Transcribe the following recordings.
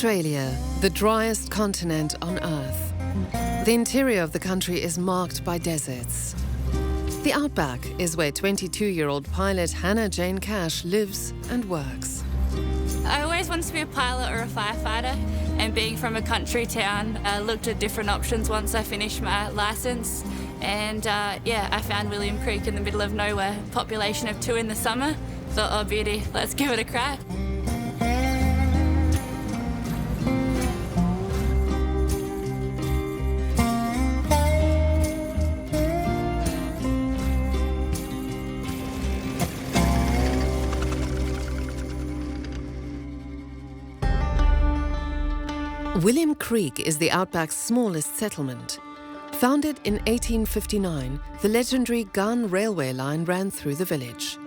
Australia, the driest continent on Earth. The interior of the country is marked by deserts. The Outback is where 22-year-old pilot Hannah Jane Cash lives and works. I always wanted to be a pilot or a firefighter, and being from a country town, I looked at different options once I finished my licence. And I found William Creek in the middle of nowhere, population of 2 in the summer. Thought, oh beauty, let's give it a crack. William Creek is the Outback's smallest settlement. Founded in 1859, the legendary Gun railway line ran through the village.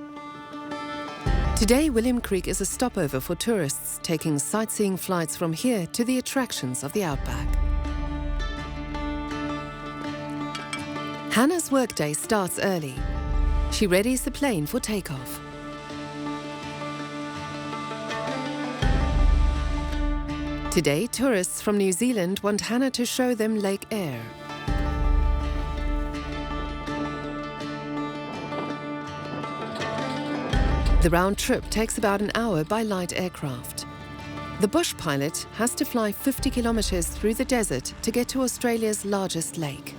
Today, William Creek is a stopover for tourists taking sightseeing flights from here to the attractions of the Outback. Hannah's workday starts early. She readies the plane for takeoff. Today, tourists from New Zealand want Hannah to show them Lake Eyre. The round trip takes about an hour by light aircraft. The bush pilot has to fly 50 kilometres through the desert to get to Australia's largest lake.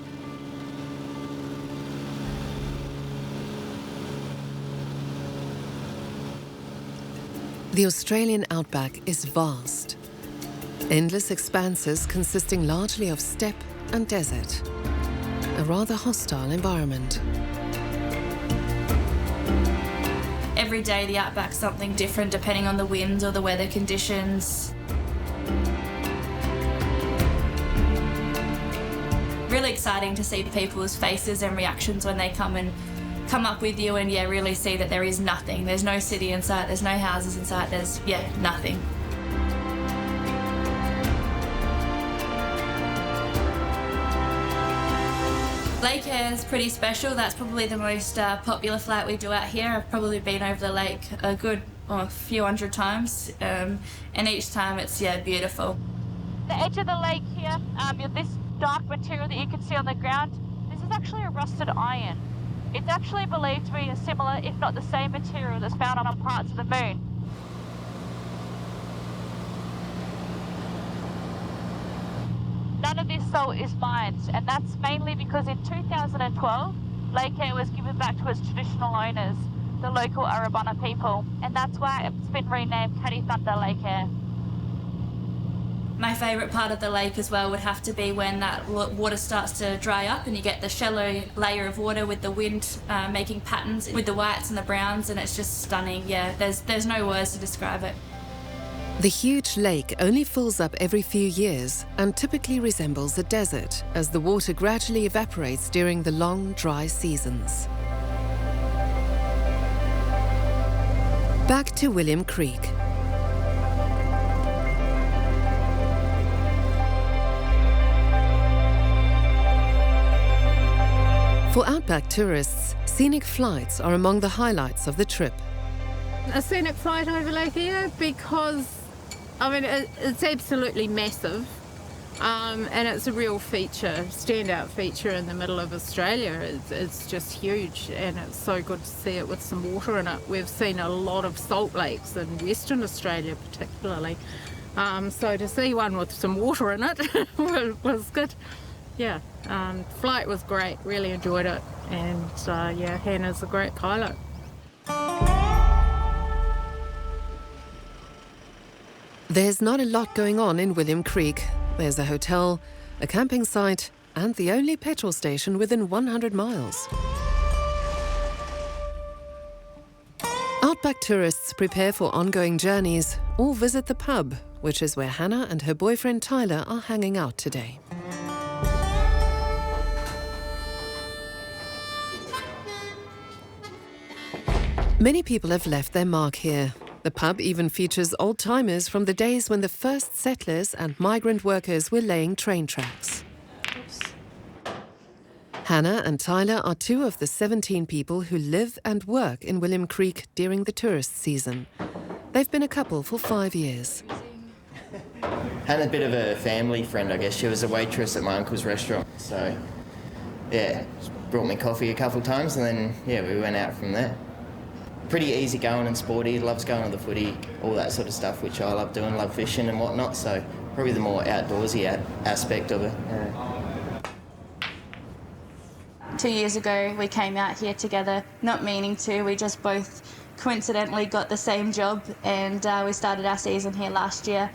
The Australian Outback is vast. Endless expanses consisting largely of steppe and desert. A rather hostile environment. Every day the Outback's something different depending on the winds or the weather conditions. Really exciting to see people's faces and reactions when they come up with you and really see that there is nothing. There's no city in sight, there's no houses in sight, there's nothing. Lake Eyre is pretty special. That's probably the most popular flight we do out here. I've probably been over the lake a few hundred times, and each time it's beautiful. The edge of the lake here, this dark material that you can see on the ground, this is actually a rusted iron. It's actually believed to be a similar, if not the same material that's found on parts of the moon. None of this salt is mined, and that's mainly because in 2012, Lake Eyre was given back to its traditional owners, the local Arabana people, and that's why it's been renamed Cady Thunder Lake Eyre. My favourite part of the lake as well would have to be when that water starts to dry up and you get the shallow layer of water with the wind making patterns with the whites and the browns, and it's just stunning. There's no words to describe it. The huge lake only fills up every few years and typically resembles a desert as the water gradually evaporates during the long, dry seasons. Back to William Creek. For Outback tourists, scenic flights are among the highlights of the trip. A scenic flight over Lake Eyre because it's absolutely massive, and it's a real standout feature in the middle of Australia. It's just huge, and it's so good to see it with some water in it. We've seen a lot of salt lakes in Western Australia particularly, so to see one with some water in it was good. Flight was great, really enjoyed it, and Hannah's a great pilot. There's not a lot going on in William Creek. There's a hotel, a camping site, and the only petrol station within 100 miles. Outback tourists prepare for ongoing journeys or visit the pub, which is where Hannah and her boyfriend Tyler are hanging out today. Many people have left their mark here. The pub even features old-timers from the days when the first settlers and migrant workers were laying train tracks. Hannah and Tyler are 2 of the 17 people who live and work in William Creek during the tourist season. They've been a couple for 5 years. Hannah's a bit of a family friend, I guess. She was a waitress at my uncle's restaurant. So, yeah, brought me coffee a couple of times, and then, yeah, we went out from there. Pretty easy going and sporty, loves going to the footy, all that sort of stuff, which I love doing, love fishing and whatnot, so probably the more outdoorsy aspect of it. Yeah. 2 years ago, we came out here together, not meaning to. We just both coincidentally got the same job, and we started our season here last year.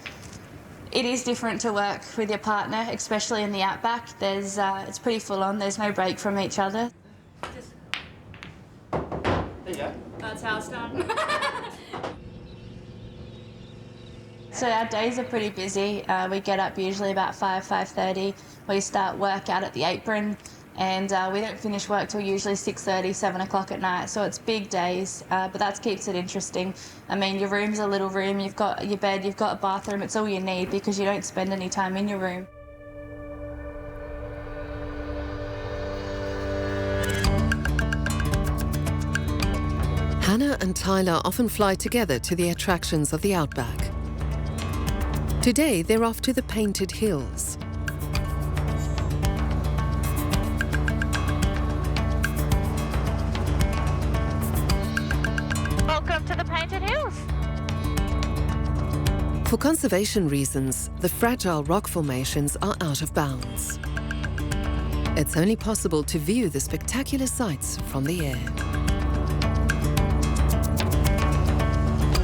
It is different to work with your partner, especially in the outback. It's pretty full on. There's no break from each other. There you go. That's how it's done. So our days are pretty busy. We get up usually about 5:30. We start work out at the apron, and we don't finish work till usually 6:30, 7 o'clock at night. So it's big days, but that keeps it interesting. I mean, your room's a little room. You've got your bed, you've got a bathroom. It's all you need because you don't spend any time in your room. Hannah and Tyler often fly together to the attractions of the outback. Today, they're off to the Painted Hills. Welcome to the Painted Hills. For conservation reasons, the fragile rock formations are out of bounds. It's only possible to view the spectacular sights from the air.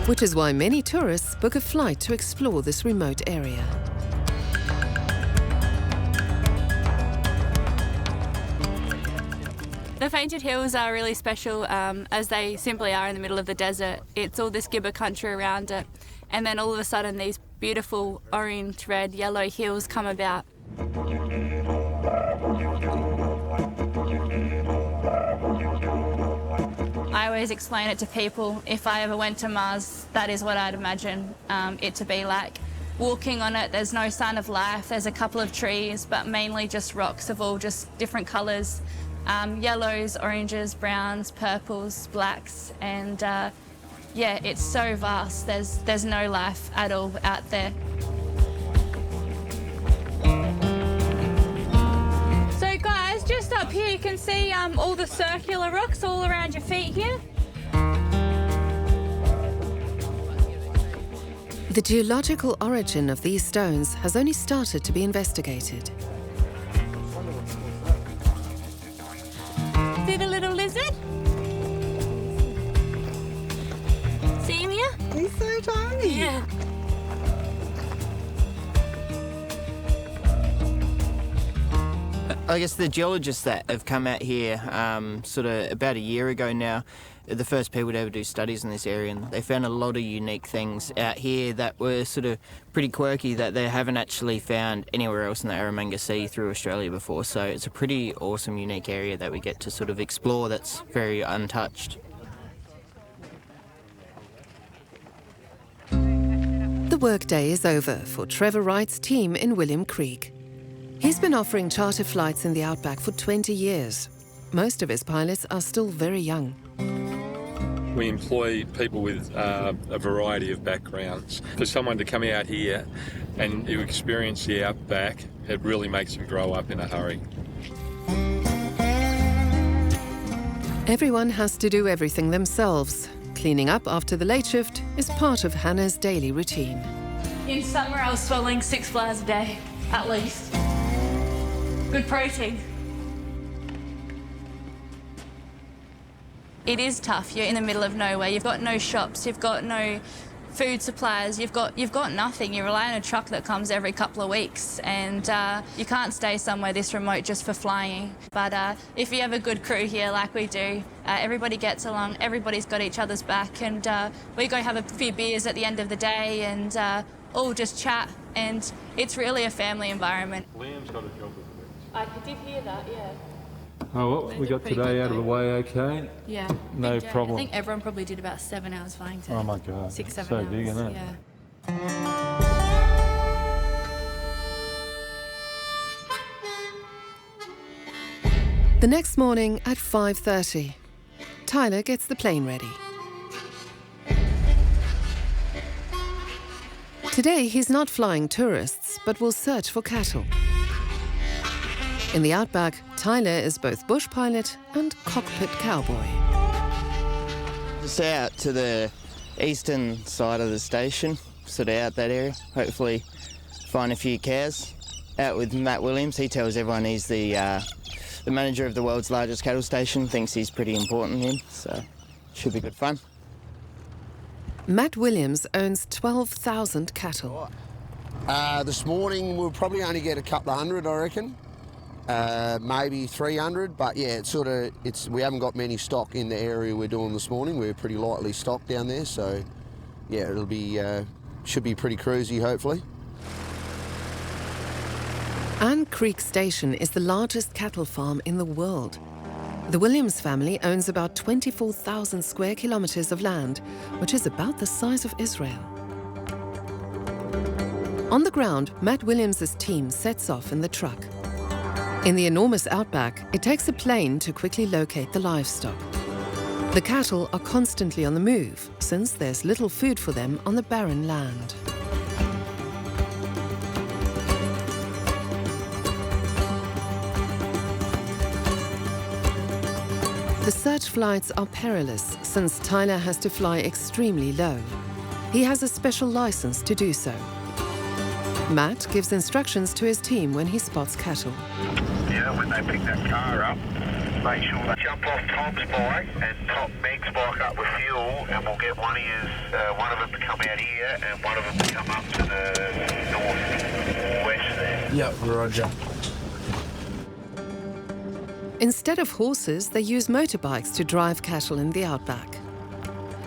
Which is why many tourists book a flight to explore this remote area. The Painted Hills are really special as they simply are in the middle of the desert. It's all this gibber country around it, and then all of a sudden these beautiful orange, red, yellow hills come about. I always explain it to people, if I ever went to Mars, that is what I'd imagine it to be like. Walking on it, there's no sign of life, there's a couple of trees, but mainly just rocks of all just different colours. Yellows, oranges, browns, purples, blacks, and yeah, it's so vast, there's no life at all out there. So guys, just up here you can see all the circular rocks all around your feet here. The geological origin of these stones has only started to be investigated. See the little lizard? See him here? He's so tiny. Yeah. I guess the geologists that have come out here sort of about a year ago now, the first people to ever do studies in this area, and they found a lot of unique things out here that were sort of pretty quirky that they haven't actually found anywhere else in the Eromanga Sea through Australia before. So it's a pretty awesome, unique area that we get to sort of explore that's very untouched. The workday is over for Trevor Wright's team in William Creek. He's been offering charter flights in the outback for 20 years. Most of his pilots are still very young. We employ people with a variety of backgrounds. For someone to come out here and to experience the outback, it really makes them grow up in a hurry. Everyone has to do everything themselves. Cleaning up after the late shift is part of Hannah's daily routine. In summer I was swallowing 6 flies a day, at least. Good protein. It is tough. You're in the middle of nowhere. You've got no shops. You've got no food supplies. You've got nothing. You rely on a truck that comes every couple of weeks, and you can't stay somewhere this remote just for flying. But if you have a good crew here, like we do, everybody gets along. Everybody's got each other's back, and we go have a few beers at the end of the day, and all just chat. And it's really a family environment. Liam's got a job with the I did hear that. Yeah. Oh, well, we got today out of the way okay? Yeah. No problem. I think everyone probably did about 7 hours flying today. Oh my God. 6, 7 so hours. big, isn't it? Yeah. The next morning at 5:30, Tyler gets the plane ready. Today, he's not flying tourists, but will search for cattle. In the outback, Tyler is both bush pilot and cockpit cowboy. Just out to the eastern side of the station, sort of out that area, hopefully find a few cows. Out with Matt Williams, he tells everyone he's the manager of the world's largest cattle station, thinks he's pretty important in, so should be good fun. Matt Williams owns 12,000 cattle. This morning we'll probably only get a couple of hundred, I reckon. Maybe 300, but yeah, we haven't got many stock in the area we're doing this morning. We're pretty lightly stocked down there, so yeah, it'll be should be pretty cruisy, hopefully. Ann Creek Station is the largest cattle farm in the world. The Williams family owns about 24,000 square kilometres of land, which is about the size of Israel. On the ground, Matt Williams' team sets off in the truck. In the enormous outback, it takes a plane to quickly locate the livestock. The cattle are constantly on the move, since there's little food for them on the barren land. The search flights are perilous, since Tyler has to fly extremely low. He has a special license to do so. Matt gives instructions to his team when he spots cattle. Yeah, when they pick that car up, make sure they jump off Tom's bike and top Meg's bike up with fuel, and we'll get one of them to come out here and one of them to come up to the northwest there. Yep, roger. Instead of horses, they use motorbikes to drive cattle in the outback.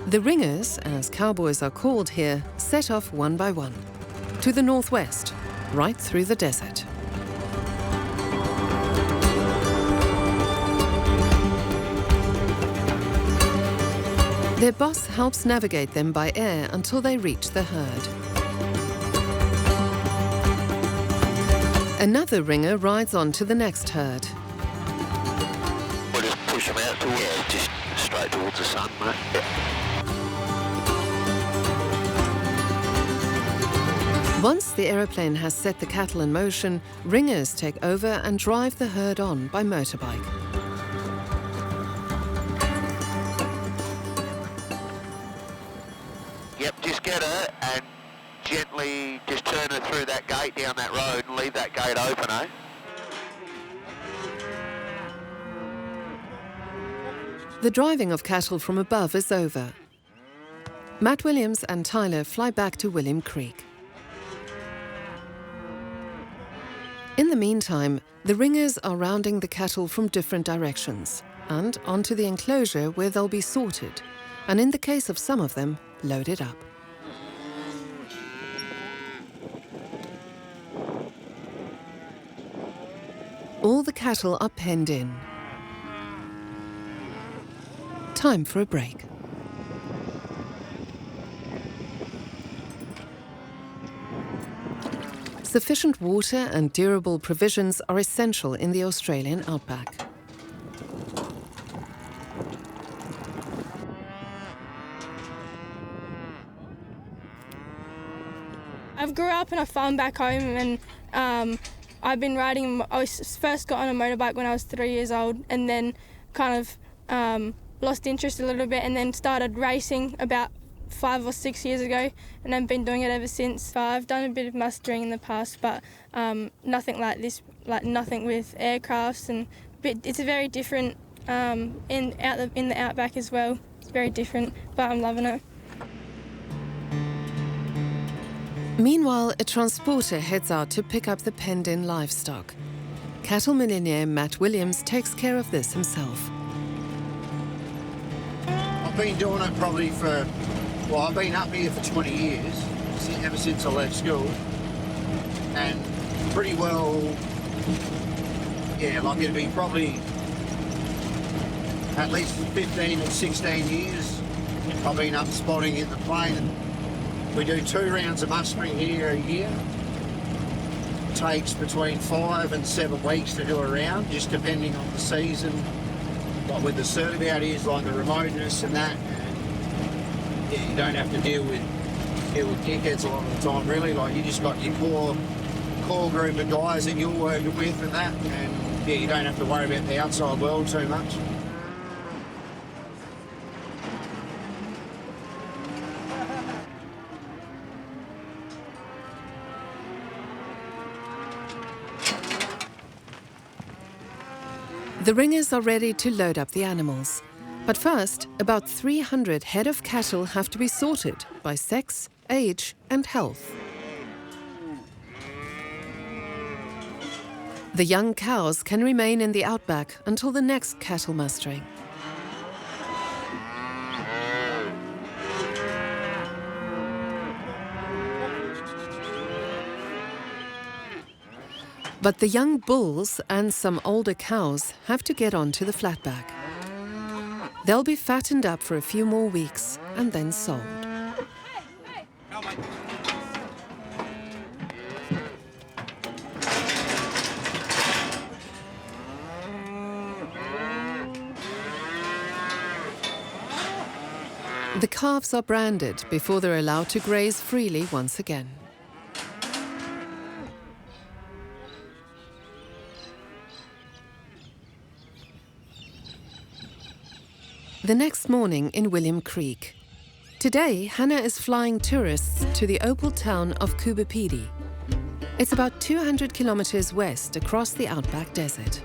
The ringers, as cowboys are called here, set off one by one, to the northwest, right through the desert. Their boss helps navigate them by air until they reach the herd. Another ringer rides on to the next herd. We'll just push them out towards, just straight towards the sun, mate. Yeah. Once the aeroplane has set the cattle in motion, ringers take over and drive the herd on by motorbike. Yep, just get her and gently just turn her through that gate down that road and leave that gate open, eh? The driving of cattle from above is over. Matt Williams and Tyler fly back to William Creek. In the meantime, the ringers are rounding the cattle from different directions and onto the enclosure where they'll be sorted, and in the case of some of them, loaded up. All the cattle are penned in. Time for a break. Sufficient water and durable provisions are essential in the Australian outback. I grew up in a farm back home, and I've been riding. I first got on a motorbike when I was 3 years old, and then kind of lost interest a little bit, and then started racing about 5 or 6 years ago, and I've been doing it ever since. I've done a bit of mustering in the past, but nothing like this, like nothing with aircrafts, and it's a very different in the outback as well. It's very different, but I'm loving it. Meanwhile, a transporter heads out to pick up the penned-in livestock. Cattle millionaire Matt Williams takes care of this himself. I've been doing it probably I've been up here for 20 years, ever since I left school, and pretty well, yeah, like it'd be probably at least 15 or 16 years I've been up spotting in the plain. We do 2 rounds of mustering here a year. It takes between 5 and 7 weeks to do a round, just depending on the season. Like with the surf out here, like the remoteness and that. Yeah, you don't have to deal with with dickheads a lot of the time, really. Like, you just got your core group of guys that you're working with and that, and yeah, you don't have to worry about the outside world too much. The ringers are ready to load up the animals. But first, about 300 head of cattle have to be sorted by sex, age and health. The young cows can remain in the outback until the next cattle mustering. But the young bulls and some older cows have to get onto the flatback. They'll be fattened up for a few more weeks and then sold. The calves are branded before they're allowed to graze freely once again. The next morning in William Creek. Today, Hannah is flying tourists to the opal town of Coober, Pedy. It's about 200 kilometers west across the Outback Desert.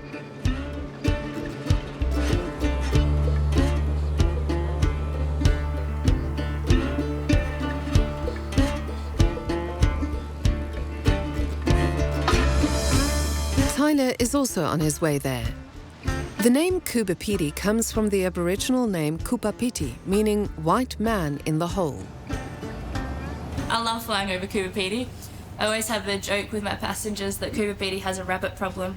Tyler is also on his way there. The name Coober Pedy comes from the Aboriginal name Kupapiti, meaning white man in the hole. I love flying over Coober Pedy. I always have a joke with my passengers that Coober Pedy has a rabbit problem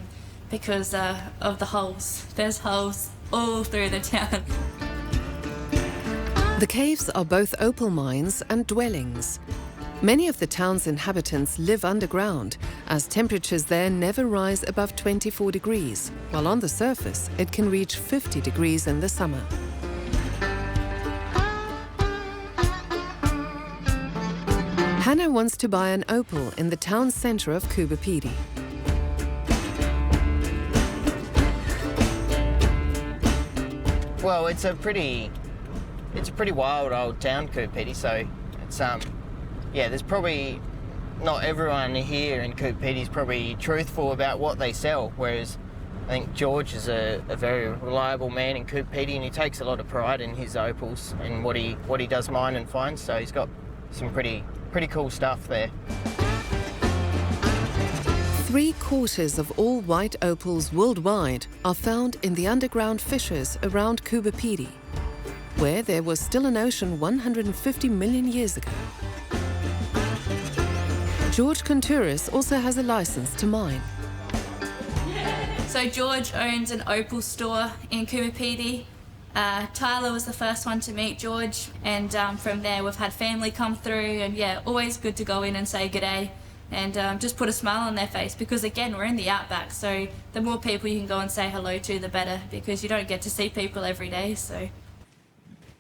because of the holes. There's holes all through the town. The caves are both opal mines and dwellings. Many of the town's inhabitants live underground, as temperatures there never rise above 24 degrees, while on the surface it can reach 50 degrees in the summer. Hannah wants to buy an opal in the town centre of Coober Pedy. Well, it's a pretty wild old town, Coober Pedy, so it's yeah, there's probably not everyone here in Coober Pedy is probably truthful about what they sell, whereas I think George is a very reliable man in Coober Pedy, and he takes a lot of pride in his opals and what he does mine and find, so he's got some pretty cool stuff there. 3/4 of all white opals worldwide are found in the underground fissures around Coober Pedy, where there was still an ocean 150 million years ago. George Contouris also has a license to mine. So George owns an opal store in Coober Pedy. Tyler was the first one to meet George, and from there we've had family come through, and yeah, always good to go in and say g'day and just put a smile on their face, because again, we're in the outback, so the more people you can go and say hello to, the better, because you don't get to see people every day. So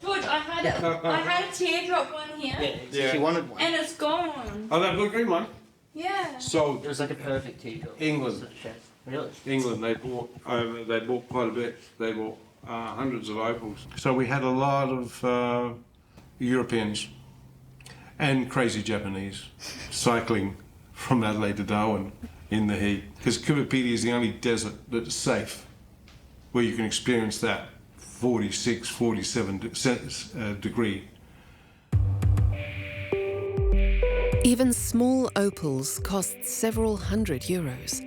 George, I had a teardrop one here. Yeah, she wanted one. And it's gone. Oh, that blue green one? Yeah. So It was like a perfect teardrop. England. Really? England, they bought quite a bit. They bought hundreds of opals. So we had a lot of Europeans and crazy Japanese cycling from Adelaide to Darwin in the heat, because Coober Pedy is the only desert that's safe, where you can experience that 46, 47 degree. Even small opals cost several hundred euros.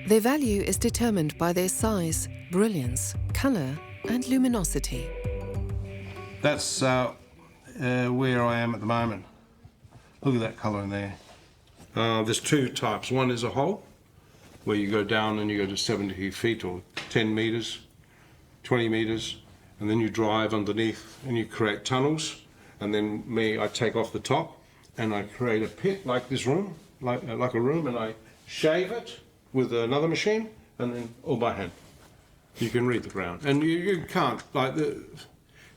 Their value is determined by their size, brilliance, colour and luminosity. That's where I am at the moment. Look at that colour in there. There's two types. One is a hole, where you go down and you go to 70 feet or 10 metres, 20 metres, and then you drive underneath and you create tunnels, and then I take off the top and I create a pit like this room, like a room, and I shave it with another machine, and then all by hand. You can read the ground, and you can't,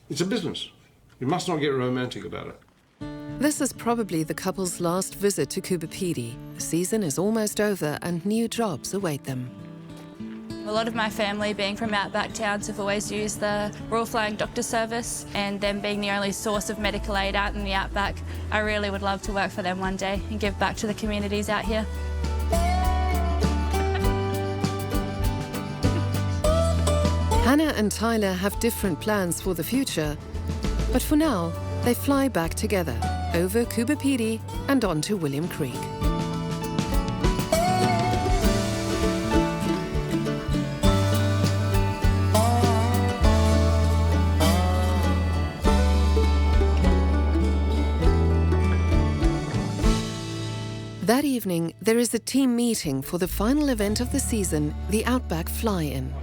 it's a business. You must not get romantic about it. This is probably the couple's last visit to Coober Pedy. The season is almost over and new jobs await them. A lot of my family, being from outback towns, have always used the Royal Flying Doctor Service, and them being the only source of medical aid out in the outback, I really would love to work for them one day and give back to the communities out here. Hannah and Tyler have different plans for the future, but for now, they fly back together over Coober Pedy and on to William Creek. That evening, there is a team meeting for the final event of the season, the Outback Fly-In.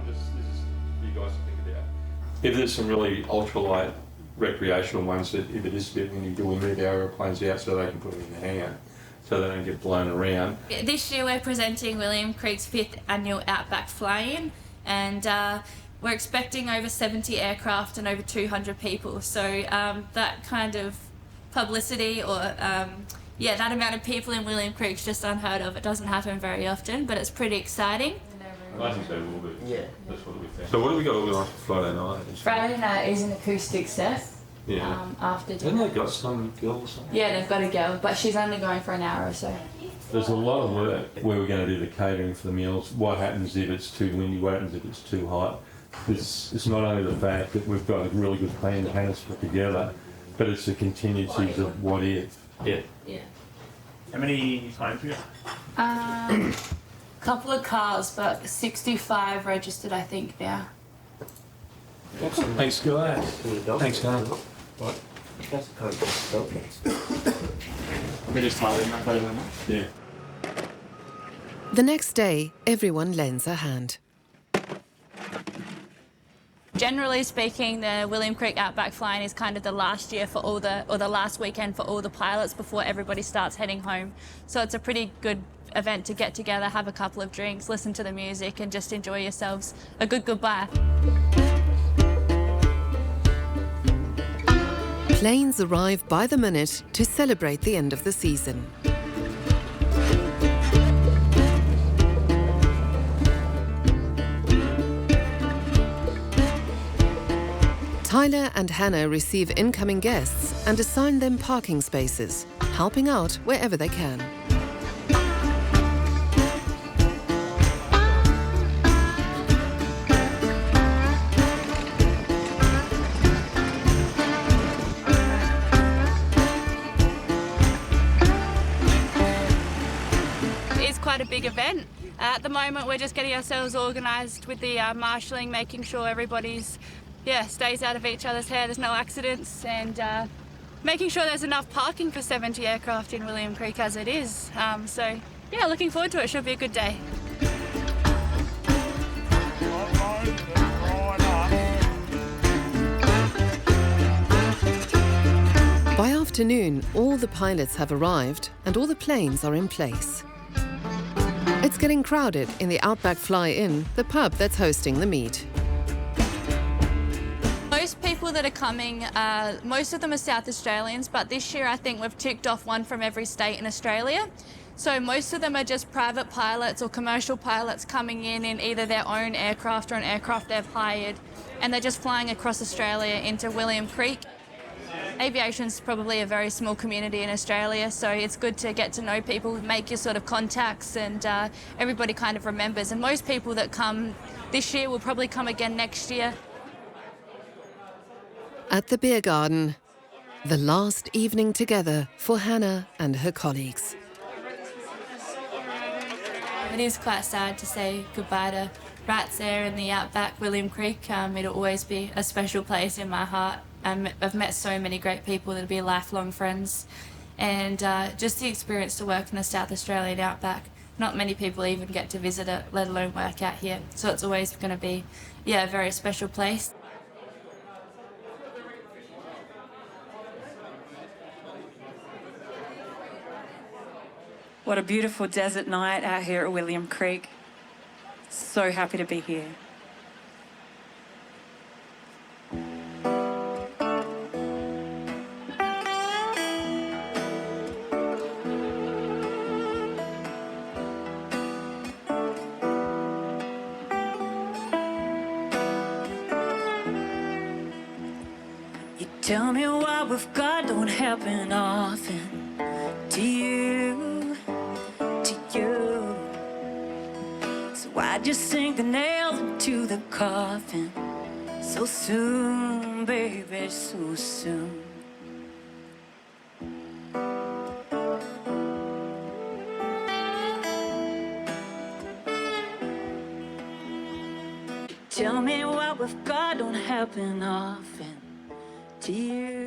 If there's some really ultralight recreational ones that if it is a bit windy, we'll move our aeroplanes out so they can put them in the hangar so they don't get blown around. This year we're presenting William Creek's 5th annual Outback Fly-In, and we're expecting over 70 aircraft and over 200 people. So that kind of publicity or that amount of people in William Creek's just unheard of. It doesn't happen very often, but it's pretty exciting. I think they will be. Yeah. That's what we think. So what have we got organised for Friday night? Friday night is an acoustic set. Yeah. After dinner. Haven't they got some girl or something? Yeah, they've got a girl, but she's only going for an hour or so. There's a lot of work where we're going to do the catering for the meals. What happens if it's too windy? What happens if it's too hot? It's not only the fact that we've got a really good plan to have us put together, but it's the contingencies of what if. Yeah. How many planes we got? Couple of cars, but 65 registered, I think, now. Thanks, guys. Thanks, guys. What? We just tied in that. Yeah. The next day, everyone lends a hand. Generally speaking, the William Creek Outback Fly-In is kind of the last year for all the last weekend for all the pilots before everybody starts heading home. So it's a pretty good event to get together, have a couple of drinks, listen to the music and just enjoy yourselves. A good goodbye. Planes arrive by the minute to celebrate the end of the season. Tyler and Hannah receive incoming guests and assign them parking spaces, helping out wherever they can. It's quite a big event. At the moment, we're just getting ourselves organised with the marshalling, making sure everybody's stays out of each other's hair, there's no accidents, and making sure there's enough parking for 70 aircraft in William Creek as it is. Looking forward to it. Should be a good day. By afternoon, all the pilots have arrived and all the planes are in place. It's getting crowded in the Outback Fly-In, the pub that's hosting the meet. Most people that are coming, most of them are South Australians, but this year I think we've ticked off one from every state in Australia. So most of them are just private pilots or commercial pilots coming in either their own aircraft or an aircraft they've hired, and they're just flying across Australia into William Creek. Aviation's probably a very small community in Australia, so it's good to get to know people, make your sort of contacts, and everybody kind of remembers. And most people that come this year will probably come again next year. At the beer garden, the last evening together for Hannah and her colleagues. It is quite sad to say goodbye to Rats there in the Outback, William Creek. It'll always be a special place in my heart. I've met so many great people that'll be lifelong friends, and just the experience to work in the South Australian Outback. Not many people even get to visit it, let alone work out here. So it's always going to be, a very special place. What a beautiful desert night out here at William Creek. So happy to be here. You tell me what we've got don't happen often. To you, to you. So I just sink the nails into the coffin. So soon, baby, so soon. Tell me what we've got don't happen often. To you.